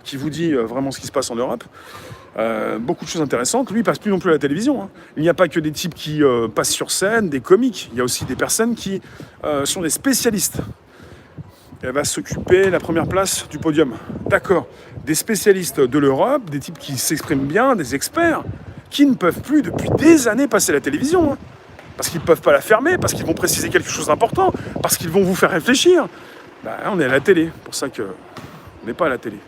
qui vous dit vraiment ce qui se passe en Europe. Beaucoup de choses intéressantes. Lui, il passe plus non plus à la télévision. Hein. Il n'y a pas que des types qui passent sur scène, des comiques. Il y a aussi des personnes qui sont des spécialistes. Elle va s'occuper la première place du podium. D'accord. Des spécialistes de l'Europe, des types qui s'expriment bien, des experts, qui ne peuvent plus depuis des années passer à la télévision. Hein. Parce qu'ils ne peuvent pas la fermer, parce qu'ils vont préciser quelque chose d'important, parce qu'ils vont vous faire réfléchir. Bah, on est à la télé, pour ça qu'on n'est pas à la télé.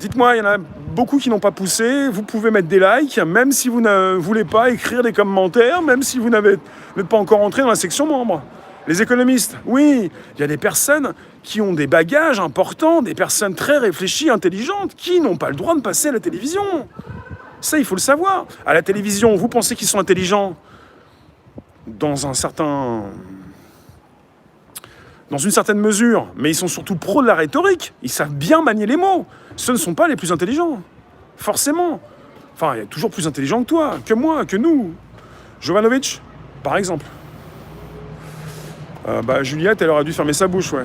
Dites-moi, il y en a beaucoup qui n'ont pas poussé, vous pouvez mettre des likes, même si vous ne voulez pas écrire des commentaires, même si vous n'êtes pas encore entré dans la section membres. Les économistes, oui, il y a des personnes qui ont des bagages importants, des personnes très réfléchies, intelligentes, qui n'ont pas le droit de passer à la télévision. Ça, il faut le savoir. À la télévision, vous pensez qu'ils sont intelligents dans une certaine mesure, mais ils sont surtout pros de la rhétorique. Ils savent bien manier les mots. Ce ne sont pas les plus intelligents, forcément. Enfin, il y a toujours plus intelligents que toi, que moi, que nous. Jovanovic, par exemple. Juliette, elle aurait dû fermer sa bouche, ouais.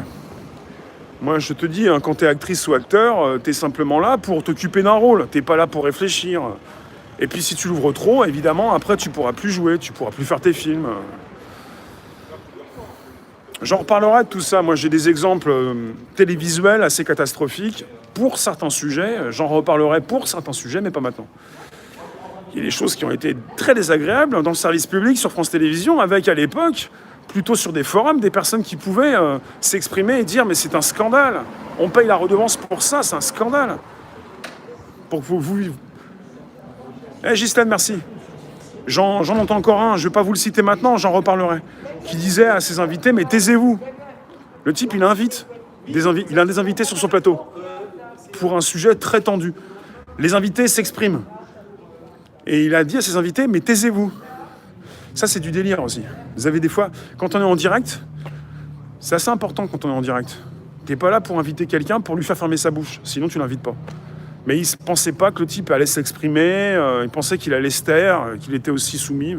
Moi, je te dis, hein, quand t'es actrice ou acteur, t'es simplement là pour t'occuper d'un rôle. T'es pas là pour réfléchir. Et puis, si tu l'ouvres trop, évidemment, après, tu pourras plus jouer, tu pourras plus faire tes films. J'en reparlerai de tout ça. Moi, j'ai des exemples télévisuels assez catastrophiques pour certains sujets. J'en reparlerai pour certains sujets, mais pas maintenant. Il y a des choses qui ont été très désagréables dans le service public sur France Télévisions, avec à l'époque, plutôt sur des forums, des personnes qui pouvaient s'exprimer et dire « mais c'est un scandale, on paye la redevance pour ça, c'est un scandale ». Pour que vous... Ghislaine, merci. J'en entends encore un, je ne vais pas vous le citer maintenant, j'en reparlerai, qui disait à ses invités « mais taisez-vous ». Le type, il invite, il a des invités sur son plateau, pour un sujet très tendu. Les invités s'expriment. Et il a dit à ses invités « mais taisez-vous ». Ça, c'est du délire aussi. Vous avez des fois, quand on est en direct, c'est assez important quand on est en direct. T'es pas là pour inviter quelqu'un pour lui faire fermer sa bouche, sinon tu l'invites pas. Mais il ne pensait pas que le type allait s'exprimer, il pensait qu'il allait se taire, qu'il était aussi soumis.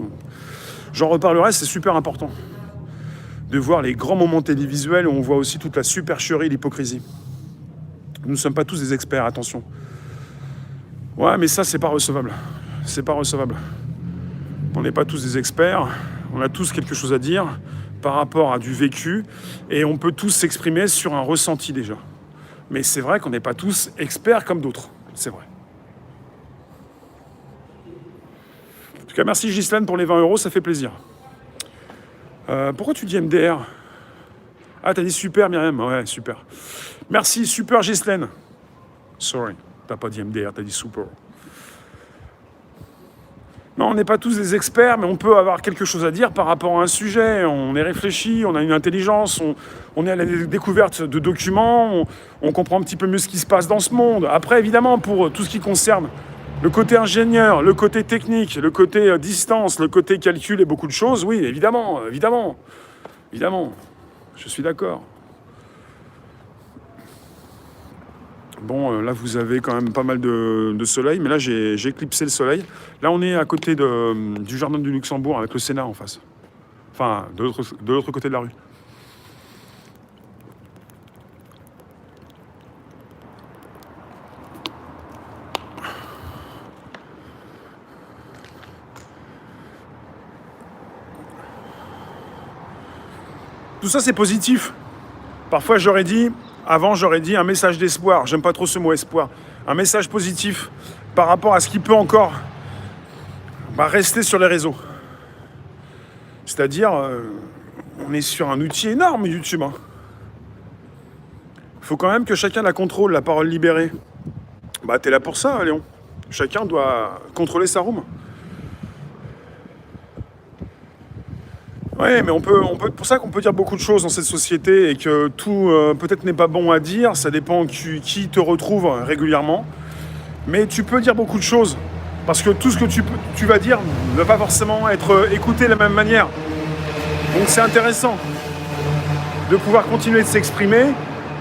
J'en reparlerai, c'est super important. De voir les grands moments télévisuels où on voit aussi toute la supercherie et l'hypocrisie. Nous ne sommes pas tous des experts, attention. Ouais, mais ça, c'est pas recevable. C'est pas recevable. On n'est pas tous des experts, on a tous quelque chose à dire par rapport à du vécu, et on peut tous s'exprimer sur un ressenti déjà. Mais c'est vrai qu'on n'est pas tous experts comme d'autres, c'est vrai. En tout cas, merci Ghislaine pour les 20 €, ça fait plaisir. Pourquoi tu dis MDR ? Ah, t'as dit super Myriam ? Ouais, super. Merci, super Ghislaine. Sorry, t'as pas dit MDR, t'as dit super. Non, on n'est pas tous des experts, mais on peut avoir quelque chose à dire par rapport à un sujet. On est réfléchi, on a une intelligence, on est à la découverte de documents, on comprend un petit peu mieux ce qui se passe dans ce monde. Après, évidemment, pour tout ce qui concerne le côté ingénieur, le côté technique, le côté distance, le côté calcul et beaucoup de choses, oui, évidemment, je suis d'accord. Bon, là, vous avez quand même pas mal de soleil, mais là, j'ai éclipsé le soleil. Là, on est à côté du jardin du Luxembourg, avec le Sénat en face. Enfin, de l'autre côté de la rue. Tout ça, c'est positif. Parfois, avant, j'aurais dit un message d'espoir. J'aime pas trop ce mot espoir. Un message positif par rapport à ce qui peut encore rester sur les réseaux. C'est-à-dire, on est sur un outil énorme, YouTube. Il faut quand même que chacun la contrôle, la parole libérée. T'es là pour ça, Léon. Chacun doit contrôler sa room. Oui, mais pour ça qu'on peut dire beaucoup de choses dans cette société et que tout peut-être n'est pas bon à dire, ça dépend qui te retrouve régulièrement. Mais tu peux dire beaucoup de choses, parce que tout ce que tu vas dire ne va pas forcément être écouté de la même manière. Donc c'est intéressant de pouvoir continuer de s'exprimer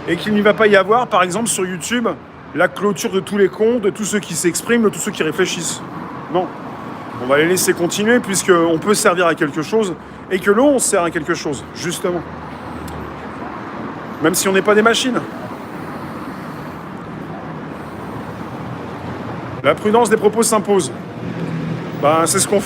et qu'il n'y va pas y avoir, par exemple sur YouTube, la clôture de tous les comptes, de tous ceux qui s'expriment, de tous ceux qui réfléchissent. Non. On va les laisser continuer puisqu'on peut servir à quelque chose et que l'on sert à quelque chose, justement. Même si on n'est pas des machines. La prudence des propos s'impose. Ben, c'est ce qu'on fait